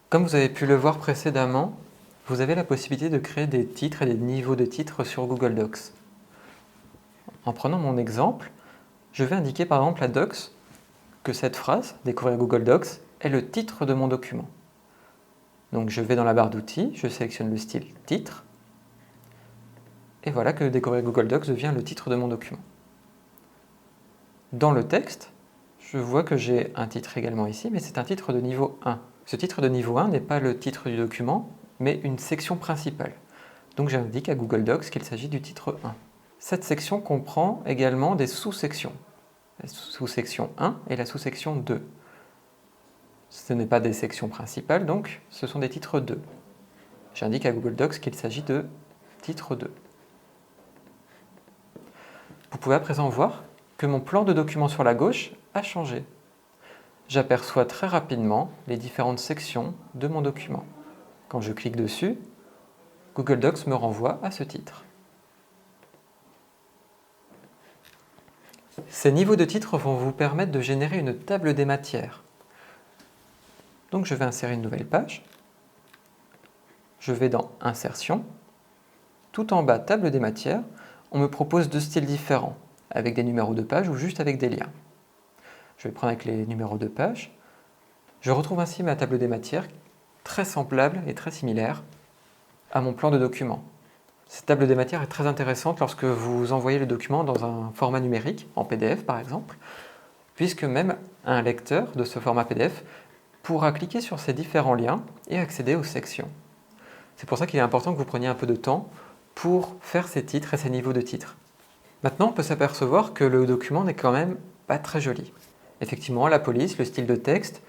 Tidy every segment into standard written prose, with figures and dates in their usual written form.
Comme vous avez pu le voir précédemment, vous avez la possibilité de créer des titres et des niveaux de titres sur Google Docs. En prenant mon exemple, je vais indiquer par exemple à Docs que cette phrase, découvrir Google Docs, est le titre de mon document. Donc je vais dans la barre d'outils, je sélectionne le style titre, et voilà que découvrir Google Docs devient le titre de mon document. Dans le texte, je vois que j'ai un titre également ici, mais c'est un titre de niveau 1. Ce titre de niveau 1 n'est pas le titre du document, mais une section principale. Donc j'indique à Google Docs qu'il s'agit du titre 1. Cette section comprend également des sous-sections. La sous-section 1 et la sous-section 2. Ce n'est pas des sections principales, donc ce sont des titres 2. J'indique à Google Docs qu'il s'agit de titre 2. Vous pouvez à présent voir que mon plan de document sur la gauche a changé. J'aperçois très rapidement les différentes sections de mon document. Quand je clique dessus, Google Docs me renvoie à ce titre. Ces niveaux de titres vont vous permettre de générer une table des matières. Donc je vais insérer une nouvelle page. Je vais dans Insertion. Tout en bas, Table des matières, on me propose deux styles différents, avec des numéros de page ou juste avec des liens. Je vais prendre avec les numéros de page. Je retrouve ainsi ma table des matières, très semblable et très similaire à mon plan de document. Cette table des matières est très intéressante lorsque vous envoyez le document dans un format numérique, en PDF par exemple, puisque même un lecteur de ce format PDF pourra cliquer sur ces différents liens et accéder aux sections. C'est pour ça qu'il est important que vous preniez un peu de temps pour faire ces titres et ces niveaux de titres. Maintenant, on peut s'apercevoir que le document n'est quand même pas très joli. Effectivement, la police, le style de texte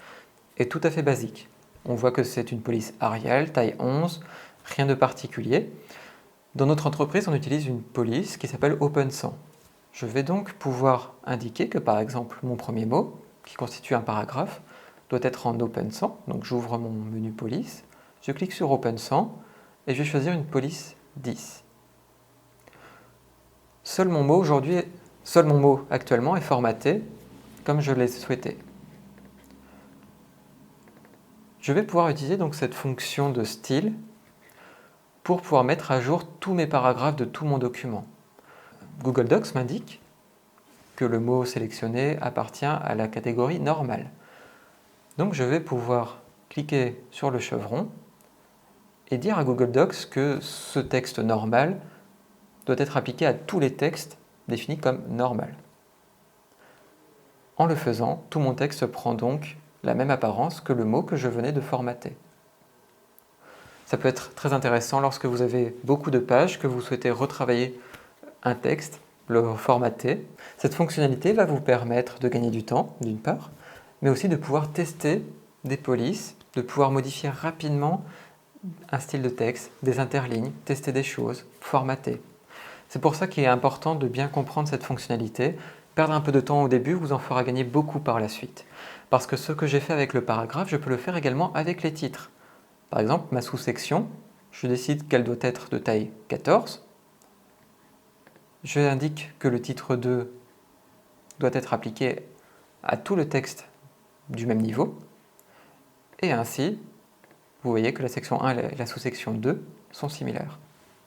est tout à fait basique. On voit que c'est une police Arial, taille 11, rien de particulier. Dans notre entreprise, on utilise une police qui s'appelle OpenSAN. Je vais donc pouvoir indiquer que par exemple, mon premier mot, qui constitue un paragraphe, doit être en OpenSAN. Donc j'ouvre mon menu police, je clique sur OpenSAN et je vais choisir une police 10. Seul mon mot actuellement est formaté comme je l'ai souhaité. Je vais pouvoir utiliser donc cette fonction de style pour pouvoir mettre à jour tous mes paragraphes de tout mon document. Google Docs m'indique que le mot sélectionné appartient à la catégorie normale. Donc je vais pouvoir cliquer sur le chevron et dire à Google Docs que ce texte normal doit être appliqué à tous les textes définis comme normal. En le faisant, tout mon texte prend donc la même apparence que le mot que je venais de formater. Ça peut être très intéressant lorsque vous avez beaucoup de pages, que vous souhaitez retravailler un texte, le formater. Cette fonctionnalité va vous permettre de gagner du temps, d'une part, mais aussi de pouvoir tester des polices, de pouvoir modifier rapidement un style de texte, des interlignes, tester des choses, formater. C'est pour ça qu'il est important de bien comprendre cette fonctionnalité. Perdre un peu de temps au début vous en fera gagner beaucoup par la suite. Parce que ce que j'ai fait avec le paragraphe, je peux le faire également avec les titres. Par exemple, ma sous-section, je décide qu'elle doit être de taille 14. Je indique que le titre 2 doit être appliqué à tout le texte du même niveau. Et ainsi, vous voyez que la section 1 et la sous-section 2 sont similaires.